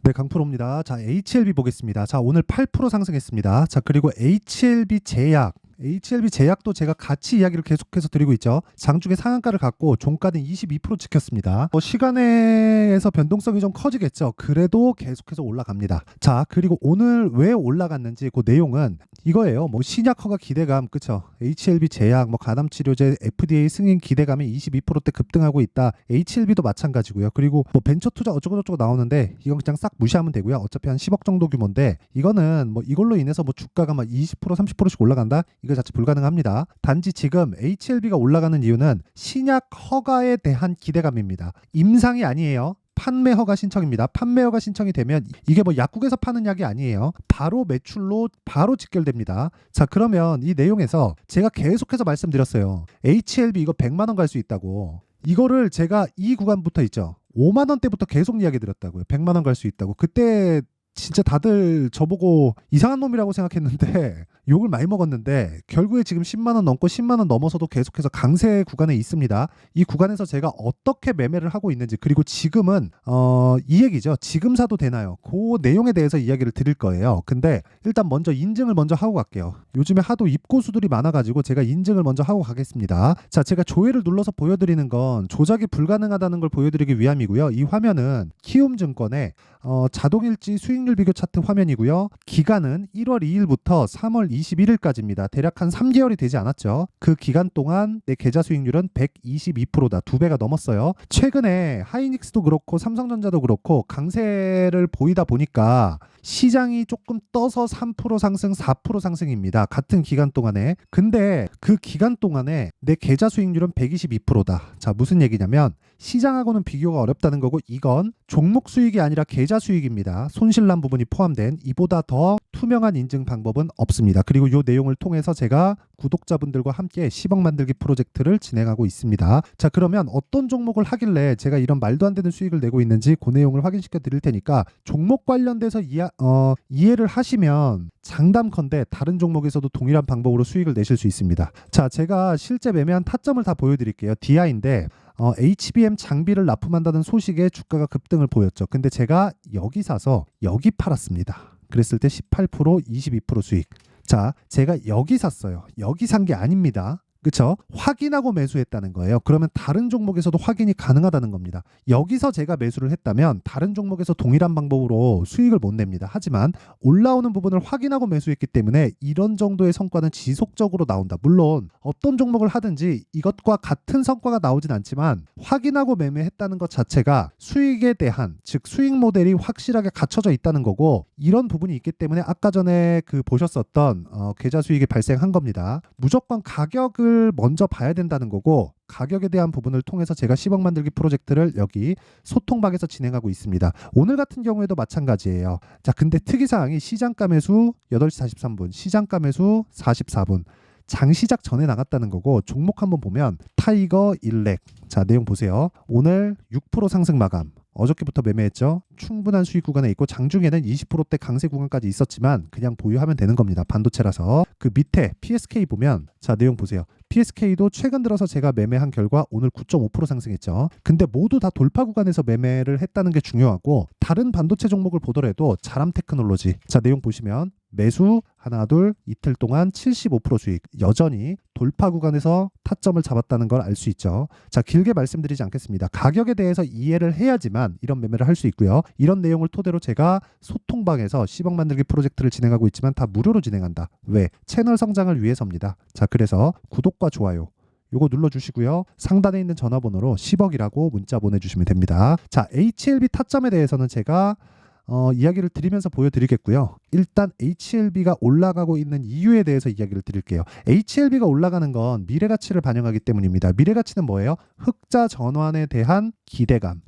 네, 강프로입니다. 자, HLB 보겠습니다. 자, 오늘 8% 상승했습니다. 자, 그리고 HLB 제약도 제가 같이 이야기를 계속해서 드리고 있죠. 장중에 상한가를 갖고 종가는 22% 지켰습니다. 시간에서 변동성이 좀 커지겠죠. 그래도 계속해서 올라갑니다. 자, 그리고 오늘 왜 올라갔는지 그 내용은 이거예요. 뭐 신약 허가 기대감, 그쵸? HLB 제약, 뭐 간암치료제 FDA 승인 기대감이 22%대 급등하고 있다. HLB도 마찬가지고요. 그리고 뭐 벤처 투자 어쩌고저쩌고 나오는데 이건 그냥 싹 무시하면 되고요. 어차피 한 10억 정도 규모인데 이거는 뭐 이걸로 인해서 뭐 주가가 막 20% 30%씩 올라간다? 이거 자체 불가능합니다. 단지 지금 HLB가 올라가는 이유는 신약 허가에 대한 기대감입니다. 임상이 아니에요. 판매 허가 신청입니다. 판매 허가 신청이 되면 이게 뭐 약국에서 파는 약이 아니에요. 바로 매출로 바로 직결됩니다. 자, 그러면 이 내용에서 제가 계속해서 말씀드렸어요. HLB 이거 100만 원 갈 수 있다고. 이거를 제가 이 구간부터 있죠. 5만 원대부터 계속 이야기 드렸다고요. 100만 원 갈 수 있다고. 그때 진짜 다들 저보고 이상한 놈이라고 생각했는데 욕을 많이 먹었는데 결국에 지금 10만 원 넘고 10만 원 넘어서도 계속해서 강세 구간에 있습니다. 이 구간에서 제가 어떻게 매매를 하고 있는지, 그리고 지금은 이 얘기죠. 지금 사도 되나요? 그 내용에 대해서 이야기를 드릴 거예요. 근데 일단 먼저 인증을 먼저 하고 갈게요. 요즘에 하도 입고수들이 많아가지고 제가 인증을 먼저 하고 가겠습니다. 자, 제가 조회를 눌러서 보여드리는 건 조작이 불가능하다는 걸 보여드리기 위함이고요. 이 화면은 키움증권의 자동일지 수익률 비교 차트 화면이고요. 기간은 1월 2일부터 3월 21일까지입니다. 대략 한 3개월이 되지 않았죠. 그 기간 동안 내 계좌 수익률은 122%다. 2배가 넘었어요. 최근에 하이닉스도 그렇고 삼성전자도 그렇고 강세를 보이다 보니까 시장이 조금 떠서 3% 상승, 4% 상승입니다. 같은 기간 동안에. 근데 그 기간 동안에 내 계좌 수익률은 122%다. 자, 무슨 얘기냐면 시장하고는 비교가 어렵다는 거고, 이건 종목 수익이 아니라 계좌 수익입니다. 손실난 부분이 포함된 이보다 더 투명한 인증 방법은 없습니다. 그리고 이 내용을 통해서 제가 구독자분들과 함께 10억 만들기 프로젝트를 진행하고 있습니다. 자, 그러면 어떤 종목을 하길래 제가 이런 말도 안 되는 수익을 내고 있는지 그 내용을 확인시켜 드릴 테니까 종목 관련돼서 이해를 하시면 장담컨대 다른 종목에서도 동일한 방법으로 수익을 내실 수 있습니다. 자, 제가 실제 매매한 타점을 다 보여드릴게요. DI인데 HBM 장비를 납품한다는 소식에 주가가 급등을 보였죠. 근데 제가 여기 사서 여기 팔았습니다. 그랬을 때 18%, 22% 수익. 자, 제가 여기 샀어요. 여기 산 게 아닙니다. 그쵸? 확인하고 매수했다는 거예요. 그러면 다른 종목에서도 확인이 가능하다는 겁니다. 여기서 제가 매수를 했다면 다른 종목에서 동일한 방법으로 수익을 못 냅니다. 하지만 올라오는 부분을 확인하고 매수했기 때문에 이런 정도의 성과는 지속적으로 나온다. 물론 어떤 종목을 하든지 이것과 같은 성과가 나오진 않지만 확인하고 매매했다는 것 자체가 수익에 대한, 즉 수익 모델이 확실하게 갖춰져 있다는 거고, 이런 부분이 있기 때문에 아까 전에 그 보셨었던 계좌 수익이 발생한 겁니다. 무조건 가격을 먼저 봐야 된다는 거고, 가격에 대한 부분을 통해서 제가 10억 만들기 프로젝트를 여기 소통방에서 진행하고 있습니다. 오늘 같은 경우에도 마찬가지예요. 자, 근데 특이사항이 시장가 매수 8시 43분, 시장가 매수 44분. 장시작 전에 나갔다는 거고, 종목 한번 보면 타이거 일렉. 자, 내용 보세요. 오늘 6% 상승 마감. 어저께부터 매매했죠. 충분한 수익 구간에 있고 장중에는 20%대 강세 구간까지 있었지만 그냥 보유하면 되는 겁니다. 반도체라서. 그 밑에 PSK 보면, 자, 내용 보세요. PSK도 최근 들어서 제가 매매한 결과 오늘 9.5% 상승했죠. 근데 모두 다 돌파 구간에서 매매를 했다는 게 중요하고, 다른 반도체 종목을 보더라도 자람 테크놀로지, 자, 내용 보시면 매수 하나 둘 이틀 동안 75% 수익, 여전히 돌파 구간에서 타점을 잡았다는 걸 알 수 있죠. 자, 길게 말씀드리지 않겠습니다. 가격에 대해서 이해를 해야지만 이런 매매를 할 수 있고요. 이런 내용을 토대로 제가 소통방에서 10억 만들기 프로젝트를 진행하고 있지만 다 무료로 진행한다. 왜? 채널 성장을 위해서입니다. 자, 그래서 구독과 좋아요 요거 눌러주시고요. 상단에 있는 전화번호로 10억이라고 문자 보내주시면 됩니다. 자, HLB 타점에 대해서는 제가 이야기를 드리면서 보여드리겠고요. 일단 HLB가 올라가고 있는 이유에 대해서 이야기를 드릴게요. HLB가 올라가는 건 미래가치를 반영하기 때문입니다. 미래가치는 뭐예요? 흑자 전환에 대한 기대감.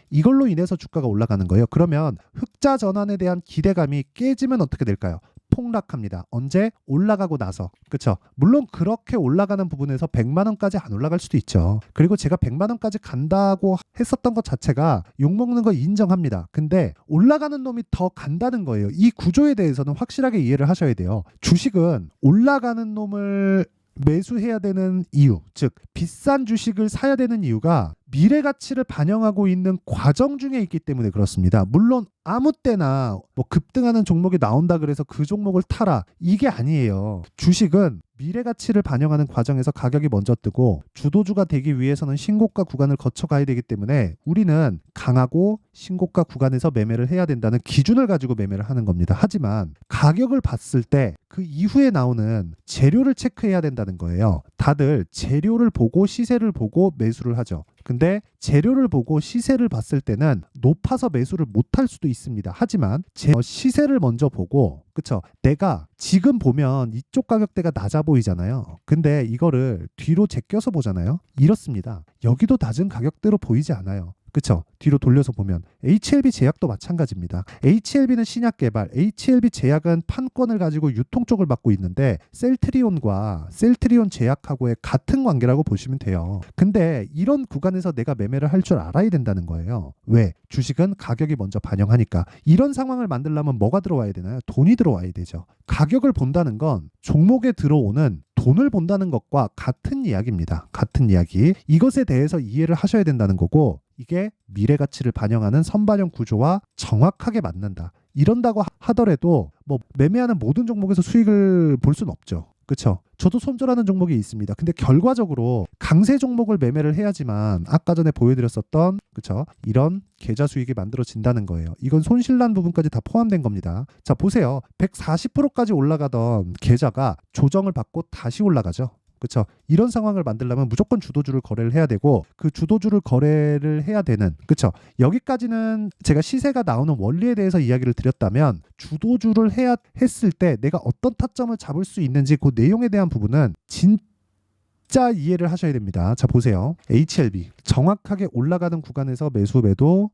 이걸로 인해서 주가가 올라가는 거예요. 그러면 흑자 전환에 대한 기대감이 깨지면 어떻게 될까요? 폭락합니다. 언제? 올라가고 나서. 그렇죠? 물론 그렇게 올라가는 부분에서 100만 원까지 안 올라갈 수도 있죠. 그리고 제가 100만 원까지 간다고 했었던 것 자체가 욕먹는 거 인정합니다. 근데 올라가는 놈이 더 간다는 거예요. 이 구조에 대해서는 확실하게 이해를 하셔야 돼요. 주식은 올라가는 놈을 매수해야 되는 이유, 즉 비싼 주식을 사야 되는 이유가 미래 가치를 반영하고 있는 과정 중에 있기 때문에 그렇습니다. 물론 아무 때나 뭐 급등하는 종목이 나온다 그래서 그 종목을 타라, 이게 아니에요. 주식은 미래 가치를 반영하는 과정에서 가격이 먼저 뜨고 주도주가 되기 위해서는 신고가 구간을 거쳐가야 되기 때문에 우리는 강하고 신고가 구간에서 매매를 해야 된다는 기준을 가지고 매매를 하는 겁니다. 하지만 가격을 봤을 때 그 이후에 나오는 재료를 체크해야 된다는 거예요. 다들 재료를 보고 시세를 보고 매수를 하죠. 근데 재료를 보고 시세를 봤을 때는 높아서 매수를 못할 수도 있습니다. 하지만 시세를 먼저 보고, 그쵸? 내가 지금 보면 이쪽 가격대가 낮아 보이잖아요. 근데 이거를 뒤로 제껴서 보잖아요. 이렇습니다. 여기도 낮은 가격대로 보이지 않아요. 그쵸? 뒤로 돌려서 보면 HLB 제약도 마찬가지입니다. HLB는 신약 개발, HLB 제약은 판권을 가지고 유통 쪽을 맡고 있는데 셀트리온과 셀트리온 제약하고의 같은 관계라고 보시면 돼요. 근데 이런 구간에서 내가 매매를 할 줄 알아야 된다는 거예요. 왜? 주식은 가격이 먼저 반영하니까. 이런 상황을 만들려면 뭐가 들어와야 되나요? 돈이 들어와야 되죠. 가격을 본다는 건 종목에 들어오는 돈을 본다는 것과 같은 이야기입니다. 같은 이야기. 이것에 대해서 이해를 하셔야 된다는 거고, 이게 미래 가치를 반영하는 선반영 구조와 정확하게 맞는다. 이런다고 하더라도 뭐 매매하는 모든 종목에서 수익을 볼 수는 없죠. 그렇죠? 저도 손절하는 종목이 있습니다. 근데 결과적으로 강세 종목을 매매를 해야지만 아까 전에 보여드렸었던, 그렇죠? 이런 계좌 수익이 만들어진다는 거예요. 이건 손실난 부분까지 다 포함된 겁니다. 자, 보세요. 140%까지 올라가던 계좌가 조정을 받고 다시 올라가죠. 그렇죠? 이런 상황을 만들려면 무조건 주도주를 거래를 해야 되고, 그 주도주를 거래를 해야 되는, 그렇죠? 여기까지는 제가 시세가 나오는 원리에 대해서 이야기를 드렸다면, 주도주를 해야 했을 때 내가 어떤 타점을 잡을 수 있는지 그 내용에 대한 부분은 진짜 이해를 하셔야 됩니다. 자, 보세요. HLB 정확하게 올라가는 구간에서 매수 매도,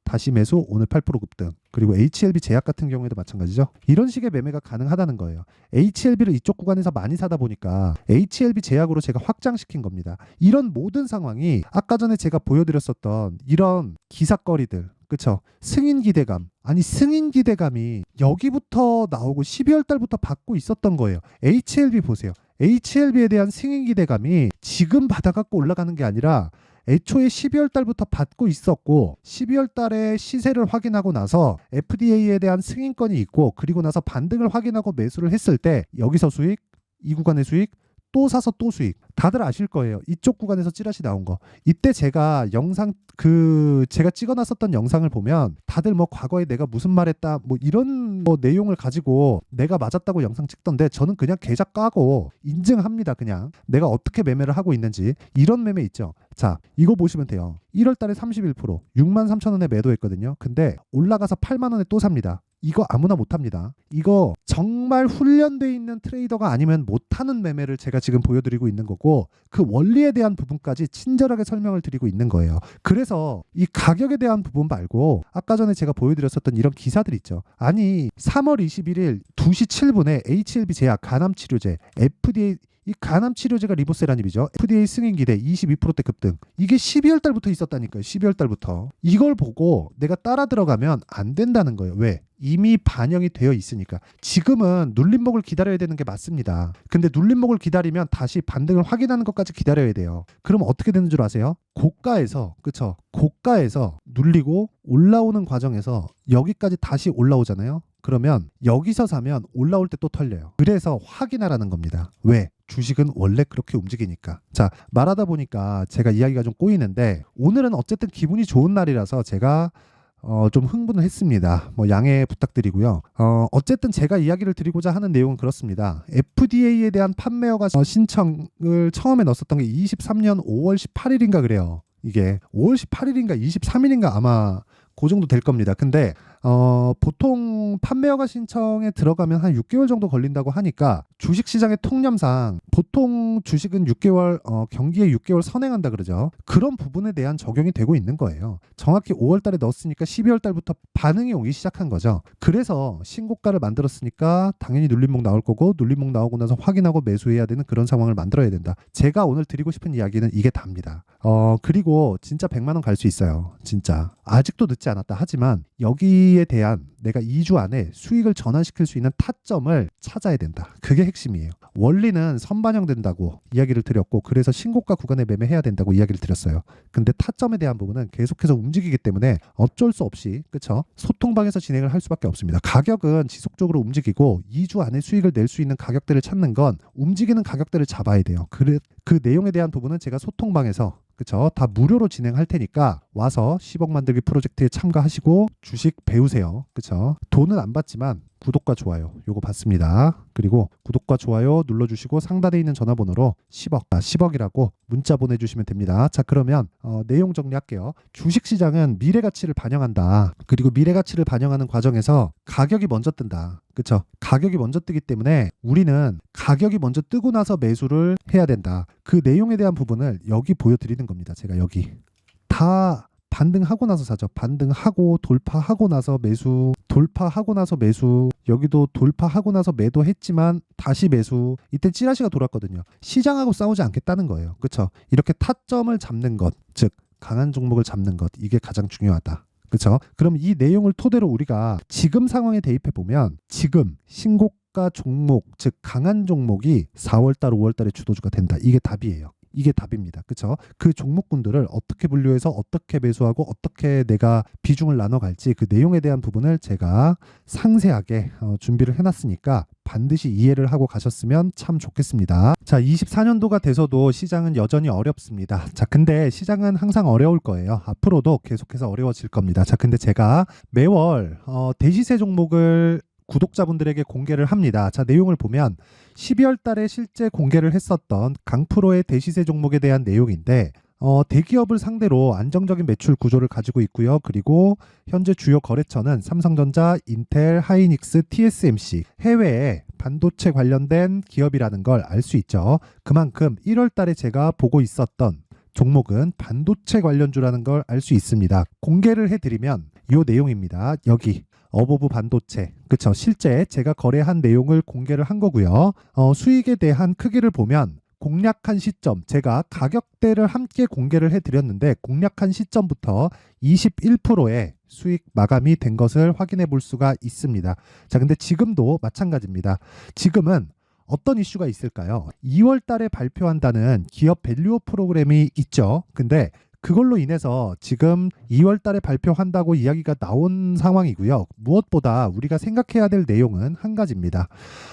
다시 매수, 오늘 8% 급등. 그리고 HLB 제약 같은 경우에도 마찬가지죠. 이런 식의 매매가 가능하다는 거예요. HLB를 이쪽 구간에서 많이 사다 보니까 HLB 제약으로 제가 확장시킨 겁니다. 이런 모든 상황이 아까 전에 제가 보여드렸었던 이런 기사거리들, 그쵸? 승인 기대감. 아니, 승인 기대감이 여기부터 나오고 12월 달부터 받고 있었던 거예요. HLB 보세요. HLB에 대한 승인 기대감이 지금 받아갖고 올라가는 게 아니라 애초에 12월 달부터 받고 있었고, 12월 달에 시세를 확인하고 나서 FDA에 대한 승인권이 있고, 그리고 나서 반등을 확인하고 매수를 했을 때 여기서 수익, 이 구간의 수익, 또 사서 또 수익. 다들 아실 거예요. 이쪽 구간에서 찌라시 나온 거. 이때 제가 제가 찍어놨었던 영상을 보면 다들 뭐 과거에 내가 무슨 말했다 뭐 이런 뭐 내용을 가지고 내가 맞았다고 영상 찍던데, 저는 그냥 계좌 까고 인증합니다. 그냥 내가 어떻게 매매를 하고 있는지. 이런 매매 있죠. 자, 이거 보시면 돼요. 1월 달에 31%, 63,000원에 매도했거든요. 근데 올라가서 8만 원에 또 삽니다. 이거 아무나 못합니다. 이거 정말 훈련돼 있는 트레이더가 아니면 못하는 매매를 제가 지금 보여드리고 있는 거고, 그 원리에 대한 부분까지 친절하게 설명을 드리고 있는 거예요. 그래서 이 가격에 대한 부분 말고 아까 전에 제가 보여드렸었던 이런 기사들 있죠. 아니, 3월 21일 2시 7분에 HLB 제약 간암치료제 FDA, 이 간암치료제가 리보세라닙이죠. FDA 승인 기대 22%대 급등. 이게 12월 달부터 있었다니까요. 12월 달부터. 이걸 보고 내가 따라 들어가면 안 된다는 거예요. 왜? 이미 반영이 되어 있으니까. 지금은 눌림목을 기다려야 되는 게 맞습니다. 근데 눌림목을 기다리면 다시 반등을 확인하는 것까지 기다려야 돼요. 그럼 어떻게 되는 줄 아세요? 고가에서, 그쵸? 고가에서 눌리고 올라오는 과정에서 여기까지 다시 올라오잖아요. 그러면 여기서 사면 올라올 때 또 털려요. 그래서 확인하라는 겁니다. 왜? 주식은 원래 그렇게 움직이니까. 자, 말하다 보니까 제가 이야기가 좀 꼬이는데, 오늘은 어쨌든 기분이 좋은 날이라서 제가 좀 흥분을 했습니다. 뭐 양해 부탁드리고요. 어쨌든 제가 이야기를 드리고자 하는 내용은 그렇습니다. FDA에 대한 판매 허가 신청을 처음에 넣었었던 게 23년 5월 18일인가 그래요. 이게 5월 18일인가 23일인가 아마 그 정도 될 겁니다. 근데 보통 판매 허가 신청에 들어가면 한 6개월 정도 걸린다고 하니까, 주식시장의 통념상 보통 주식은 6개월 경기에 6개월 선행한다 그러죠. 그런 부분에 대한 적용이 되고 있는 거예요. 정확히 5월 달에 넣었으니까 12월 달부터 반응이 오기 시작한 거죠. 그래서 신고가를 만들었으니까 당연히 눌림목 나올 거고, 눌림목 나오고 나서 확인하고 매수해야 되는 그런 상황을 만들어야 된다. 제가 오늘 드리고 싶은 이야기는 이게 답니다. 그리고 진짜 100만 원 갈 수 있어요. 진짜 아직도 늦지 않았다. 하지만 여기 여기에 대한 내가 2주 안에 수익을 전환시킬 수 있는 타점을 찾아야 된다. 그게 핵심이에요. 원리는 선반영된다고 이야기를 드렸고, 그래서 신고가 구간에 매매해야 된다고 이야기를 드렸어요. 근데 타점에 대한 부분은 계속해서 움직이기 때문에 어쩔 수 없이, 그쵸? 소통방에서 진행을 할 수밖에 없습니다. 가격은 지속적으로 움직이고 2주 안에 수익을 낼 수 있는 가격대를 찾는 건 움직이는 가격대를 잡아야 돼요. 그 내용에 대한 부분은 제가 소통방에서, 그쵸? 다 무료로 진행할 테니까 와서 10억 만들기 프로젝트에 참가하시고 주식 배우세요. 그쵸? 돈은 안 받지만 구독과 좋아요 요거 받습니다. 그리고 구독과 좋아요 눌러주시고 상단에 있는 전화번호로 10억이라고 문자 보내주시면 됩니다. 자, 그러면 내용 정리할게요. 주식시장은 미래가치를 반영한다. 그리고 미래가치를 반영하는 과정에서 가격이 먼저 뜬다. 그쵸? 가격이 먼저 뜨기 때문에 우리는 가격이 먼저 뜨고 나서 매수를 해야 된다. 그 내용에 대한 부분을 여기 보여드리는 겁니다. 제가 여기 다 반등하고 나서 사죠. 반등하고 돌파하고 나서 매수, 돌파하고 나서 매수, 여기도 돌파하고 나서 매도했지만 다시 매수. 이때 찌라시가 돌았거든요. 시장하고 싸우지 않겠다는 거예요. 그렇죠? 이렇게 타점을 잡는 것, 즉 강한 종목을 잡는 것, 이게 가장 중요하다. 그렇죠? 그럼 이 내용을 토대로 우리가 지금 상황에 대입해 보면 지금 신고가 종목, 즉 강한 종목이 4월달, 5월달에 주도주가 된다. 이게 답이에요. 이게 답입니다. 그렇죠? 그 종목군들을 어떻게 분류해서 어떻게 매수하고 어떻게 내가 비중을 나눠갈지 그 내용에 대한 부분을 제가 상세하게 준비를 해놨으니까 반드시 이해를 하고 가셨으면 참 좋겠습니다. 자, 24년도가 돼서도 시장은 여전히 어렵습니다. 자, 근데 시장은 항상 어려울 거예요. 앞으로도 계속해서 어려워질 겁니다. 자, 근데 제가 매월 대시세 종목을 구독자분들에게 공개를 합니다. 자, 내용을 보면 12월 달에 실제 공개를 했었던 강프로의 대시세 종목에 대한 내용인데 대기업을 상대로 안정적인 매출 구조를 가지고 있고요. 그리고 현재 주요 거래처는 삼성전자, 인텔, 하이닉스, TSMC, 해외에 반도체 관련된 기업이라는 걸 알 수 있죠. 그만큼 1월 달에 제가 보고 있었던 종목은 반도체 관련주라는 걸 알 수 있습니다. 공개를 해드리면 이 내용입니다. 여기 어버브 반도체, 그쵸? 실제 제가 거래한 내용을 공개를 한 거고요. 수익에 대한 크기를 보면 공략한 시점, 제가 가격대를 함께 공개를 해드렸는데 공략한 시점부터 21%의 수익 마감이 된 것을 확인해 볼 수가 있습니다. 자, 근데 지금도 마찬가지입니다. 지금은 어떤 이슈가 있을까요? 2월 달에 발표한다는 기업 밸류업 프로그램이 있죠. 근데 그걸로 인해서 지금 2월 달에 발표한다고 이야기가 나온 상황이고요. 무엇보다 우리가 생각해야 될 내용은 한 가지입니다.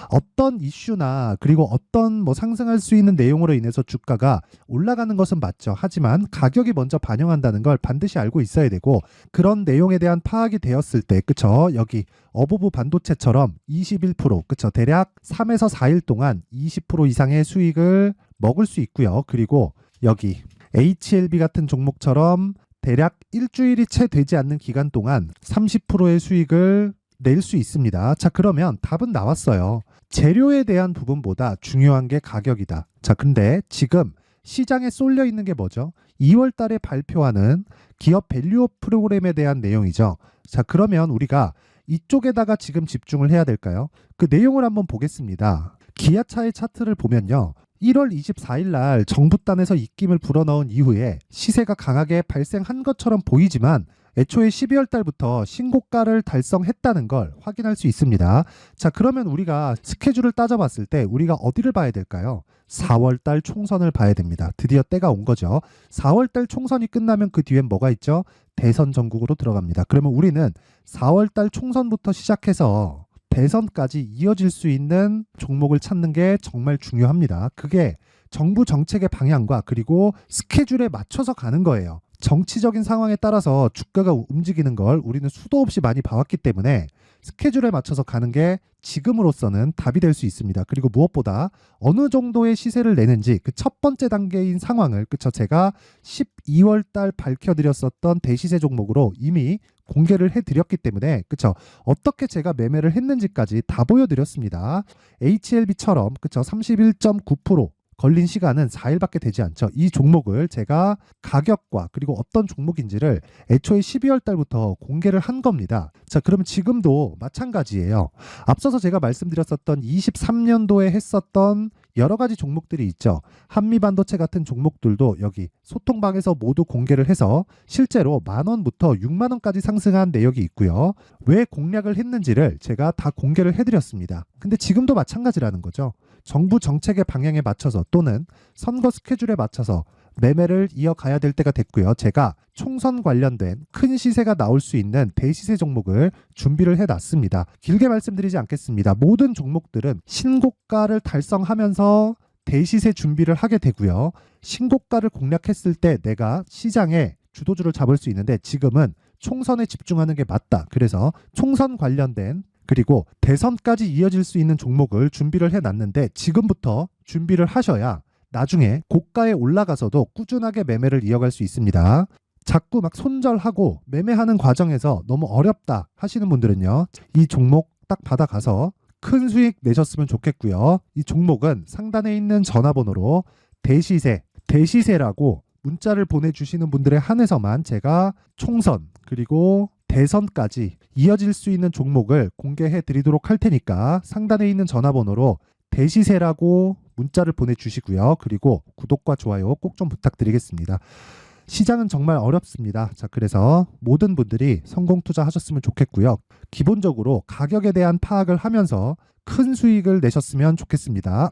어떤 이슈나 그리고 어떤 상승할 수 있는 내용으로 인해서 주가가 올라가는 것은 맞죠. 하지만 가격이 먼저 반영한다는 걸 반드시 알고 있어야 되고, 그런 내용에 대한 파악이 되었을 때, 그쵸? 여기 어버브 반도체처럼 21%, 그쵸? 대략 3에서 4일 동안 20% 이상의 수익을 먹을 수 있고요. 그리고 여기 HLB 같은 종목처럼 대략 일주일이 채 되지 않는 기간 동안 30%의 수익을 낼 수 있습니다. 자, 그러면 답은 나왔어요. 재료에 대한 부분보다 중요한 게 가격이다. 자, 근데 지금 시장에 쏠려 있는 게 뭐죠? 2월 달에 발표하는 기업 밸류업 프로그램에 대한 내용이죠. 자, 그러면 우리가 이쪽에다가 지금 집중을 해야 될까요? 그 내용을 한번 보겠습니다. 기아차의 차트를 보면요. 1월 24일 날 정부단에서 입김을 불어넣은 이후에 시세가 강하게 발생한 것처럼 보이지만 애초에 12월 달부터 신고가를 달성했다는 걸 확인할 수 있습니다. 자, 그러면 우리가 스케줄을 따져봤을 때 우리가 어디를 봐야 될까요? 4월 달 총선을 봐야 됩니다. 드디어 때가 온 거죠. 4월 달 총선이 끝나면 그 뒤엔 뭐가 있죠? 대선 전국으로 들어갑니다. 그러면 우리는 4월 달 총선부터 시작해서 대선까지 이어질 수 있는 종목을 찾는 게 정말 중요합니다. 그게 정부 정책의 방향과 그리고 스케줄에 맞춰서 가는 거예요. 정치적인 상황에 따라서 주가가 움직이는 걸 우리는 수도 없이 많이 봐왔기 때문에 스케줄에 맞춰서 가는 게 지금으로서는 답이 될 수 있습니다. 그리고 무엇보다 어느 정도의 시세를 내는지 그 첫 번째 단계인 상황을, 그쵸? 제가 12월 달 밝혀드렸었던 대시세 종목으로 이미 공개를 해드렸기 때문에, 그쵸? 어떻게 제가 매매를 했는지까지 다 보여드렸습니다. HLB처럼, 그쵸? 31.9% 걸린 시간은 4일밖에 되지 않죠. 이 종목을 제가 가격과 그리고 어떤 종목인지를 애초에 12월 달부터 공개를 한 겁니다. 자, 그러면 지금도 마찬가지예요. 앞서서 제가 말씀드렸었던 23년도에 했었던 여러 가지 종목들이 있죠. 한미반도체 같은 종목들도 여기 소통방에서 모두 공개를 해서 실제로 10,000원부터 60,000원까지 상승한 내역이 있고요. 왜 공략을 했는지를 제가 다 공개를 해드렸습니다. 근데 지금도 마찬가지라는 거죠. 정부 정책의 방향에 맞춰서 또는 선거 스케줄에 맞춰서 매매를 이어가야 될 때가 됐고요. 제가 총선 관련된 큰 시세가 나올 수 있는 대시세 종목을 준비를 해놨습니다. 길게 말씀드리지 않겠습니다. 모든 종목들은 신고가를 달성하면서 대시세 준비를 하게 되고요. 신고가를 공략했을 때 내가 시장에 주도주를 잡을 수 있는데 지금은 총선에 집중하는 게 맞다. 그래서 총선 관련된 그리고 대선까지 이어질 수 있는 종목을 준비를 해놨는데 지금부터 준비를 하셔야 나중에 고가에 올라가서도 꾸준하게 매매를 이어갈 수 있습니다. 자꾸 막 손절하고 매매하는 과정에서 너무 어렵다 하시는 분들은요. 이 종목 딱 받아가서 큰 수익 내셨으면 좋겠고요. 이 종목은 상단에 있는 전화번호로 대시세라고 문자를 보내주시는 분들에 한해서만 제가 총선 그리고 대선까지 이어질 수 있는 종목을 공개해 드리도록 할 테니까 상단에 있는 전화번호로 대시세라고 문자를 보내주시고요. 그리고 구독과 좋아요 꼭 좀 부탁드리겠습니다. 시장은 정말 어렵습니다. 자, 그래서 모든 분들이 성공 투자하셨으면 좋겠고요. 기본적으로 가격에 대한 파악을 하면서 큰 수익을 내셨으면 좋겠습니다.